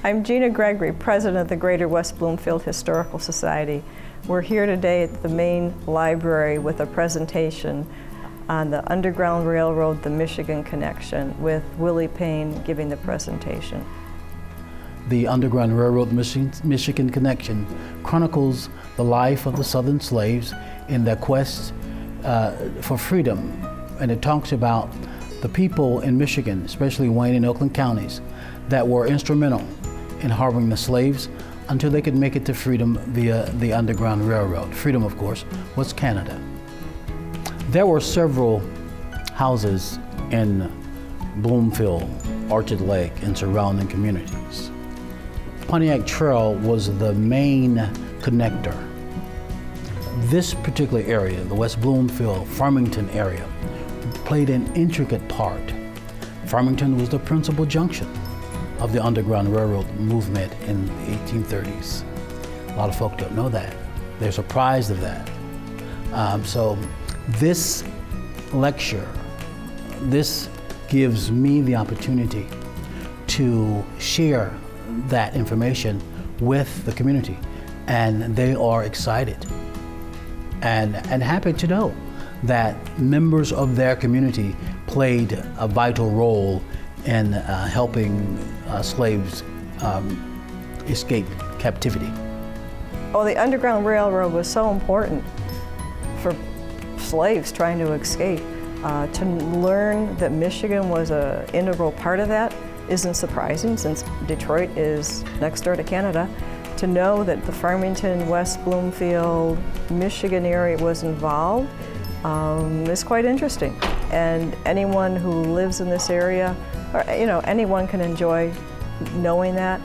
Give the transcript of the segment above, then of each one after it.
I'm Gina Gregory, president of the Greater West Bloomfield Historical Society. We're here today at the main library with a presentation on the Underground Railroad, the Michigan Connection, with Willie Payne giving the presentation. The Underground Railroad Michigan Connection chronicles the life of the Southern slaves in their quest for freedom, and it talks about the people in Michigan, especially Wayne and Oakland counties, that were instrumental in harboring the slaves until they could make it to freedom via the Underground Railroad. Freedom, of course, was Canada. There were several houses in Bloomfield, Orchard Lake, and surrounding communities. Pontiac Trail was the main connector. This particular area, the West Bloomfield, Farmington area, played an intricate part. Farmington was the principal junction of the Underground Railroad movement in the 1830s. A lot of folk don't know that. They're surprised of that. So this lecture, this gives me the opportunity to share that information with the community, and they are excited and happy to know that members of their community played a vital role in helping slaves escape captivity. Well, the Underground Railroad was so important for slaves trying to escape. To learn that Michigan was an integral part of that isn't surprising, since Detroit is next door to Canada. To know that the Farmington, West Bloomfield, Michigan area was involved is quite interesting. And anyone who lives in this area, or anyone can enjoy knowing that.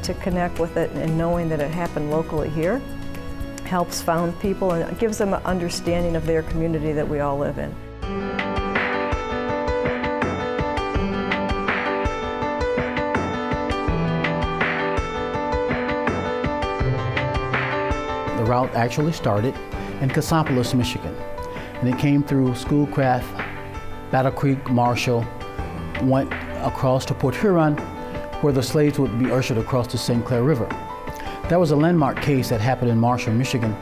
To connect with it and knowing that it happened locally here helps found people, and it gives them an understanding of their community that we all live in. The route actually started in Cassopolis, Michigan, and it came through Schoolcraft, Battle Creek, Marshall, went across to Port Huron, where the slaves would be ushered across the St. Clair River. That was a landmark case that happened in Marshall, Michigan,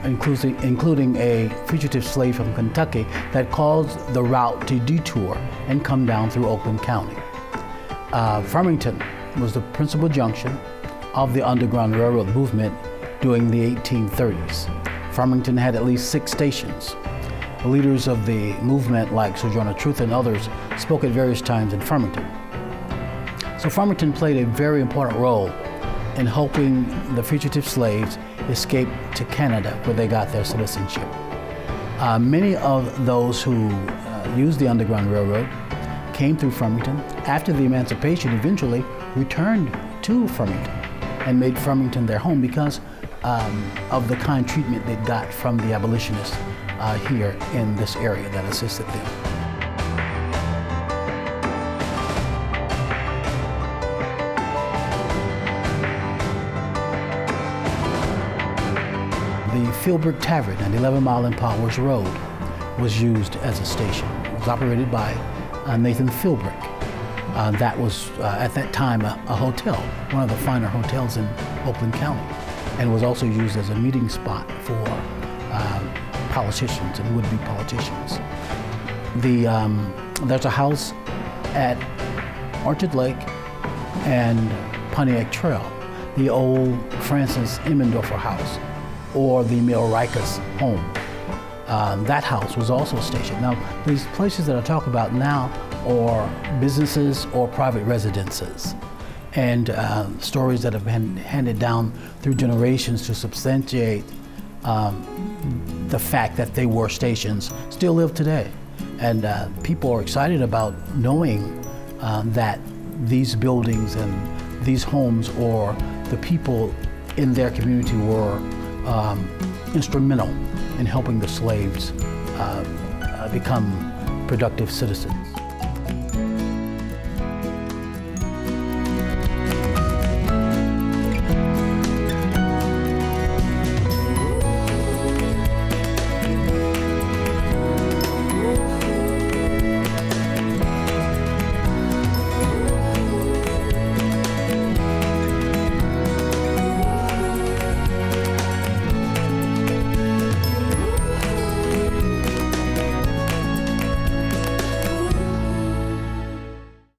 including a fugitive slave from Kentucky that caused the route to detour and come down through Oakland County. Farmington was the principal junction of the Underground Railroad movement during the 1830s. Farmington had at least 6 stations. The leaders of the movement, like Sojourner Truth and others, spoke at various times in Farmington. So Farmington played a very important role in helping the fugitive slaves escape to Canada, where they got their citizenship. Many of those who used the Underground Railroad came through Farmington. After the emancipation, eventually returned to Farmington and made Farmington their home because of the kind treatment they got from the abolitionists here in this area that assisted them. The Philbrick Tavern at 11 Mile and Powers Road was used as a station. It was operated by Nathan Philbrick. That was, at that time, a hotel, one of the finer hotels in Oakland County, and was also used as a meeting spot for politicians and would-be politicians. There's a house at Orchard Lake and Pontiac Trail, the old Francis Emmendorfer house, or the Milrikers home. That house was also a station. Now, these places that I talk about now are businesses or private residences, and stories that have been handed down through generations to substantiate the fact that they were stations still live today. And people are excited about knowing that these buildings and these homes, or the people in their community, were instrumental in helping the slaves become productive citizens.